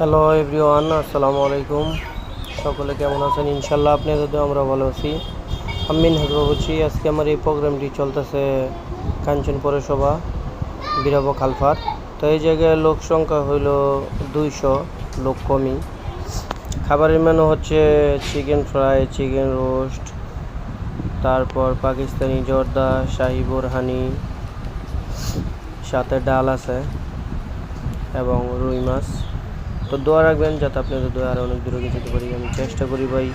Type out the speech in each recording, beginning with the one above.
Hello everyone, আসসালামু আলাইকুম। সকলে কেমন আছেন? ইনশাল্লাহ আপনাদের তো আমরা ভালো আছি। আমি মিনহাজ বলছি। আজকে আমার এই প্রোগ্রামটি চলতেছে কাঞ্চন পৌরসভা বীরাব খালফার। তো এই জায়গায় লোক সংখ্যা হইল 200, লোক কমই। খাবারের মেনু হচ্ছে চিকেন ফ্রাই, চিকেন রোস্ট, তারপর পাকিস্তানি জর্দা, শাহি বোরহানি, সাথে ডাল আছে এবং রুই মাছ। তো দোয়া রাখবেন যাতে আপনাদের দোয়া আরও অনেক দূরে যেতে পারি। আমি চেষ্টা করি ভাই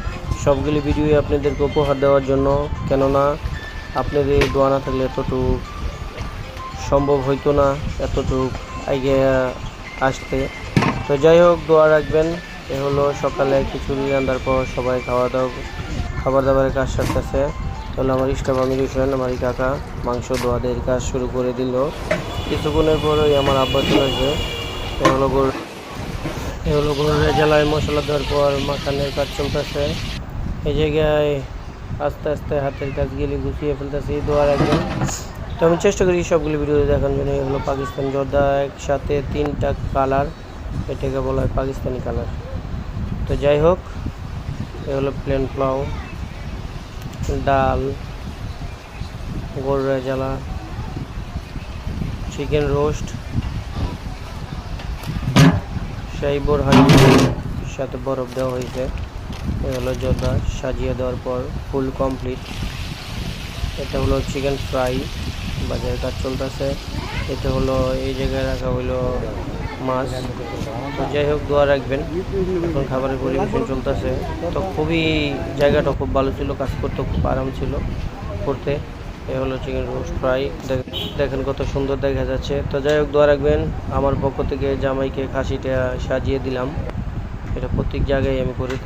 সবগুলি ভিডিওই আপনাদেরকে উপহার দেওয়ার জন্য, কেননা আপনাদের দোয়া না থাকলে এতটুকু সম্ভব হইতো না, এতটুকু এগিয়ে আসতে। তো যাই হোক, দোয়া রাখবেন। এ হলো সকালে খিচুড়ি রান্নার পর সবাই খাবার দাবারের কাজ সারতেছে। তাহলে আমার স্টাফ আমির হোসেন, আমার কাকা মাংস দোয়াদের কাজ শুরু করে দিল। কিছুক্ষণের পরই আমার আব্বা চলে আসবে। এ হলো গরুর জেলায় মশলা দেওয়ার পর মাখানের কাজ চলতেছে। এই জায়গায় আস্তে আস্তে হাতের কাজগুলি গুছিয়ে ফেলতেছি, দোয়া রাখবেন। তো আমি চেষ্টা করি সবগুলি ভিডিও দেখার জন্য। এই হলো পাকিস্তান জর্দা, একসাথে 3টা কালার, এটাকে বলা হয় পাকিস্তানি কালার। তো যাই হোক, এ হলো প্লেন পোলাও, ডাল, গরুর জ্বালা, চিকেন রোস্ট, শাহি বোরহানি সাথে বরফ দেওয়া হয়েছে। এ হলো জর্দা সাজিয়ে দেওয়ার পর ফুল কমপ্লিট। এটা হলো চিকেন ফ্রাই, বাজারের কাজ চলতেছে। এটা হলো এই জায়গায় রাখা হলো মাছ। তো যাই হোক, দোয়া রাখবেন। এখন খাবারের পরিবেশন চলতেছে। তো জায়গাটা খুব ভালো ছিল, কাজ করতে খুব আরাম ছিল করতে। এ হলো চিকেন রোস্ট ফ্রাই, দেখেন কত সুন্দর দেখা যাচ্ছে। তো যাই হোক, দোয়া রাখবেন। আমার পক্ষ থেকে জামাইকে খাসিটা সাজিয়ে দিলাম। এটা প্রত্যেক জায়গায় আমি করে থাকি।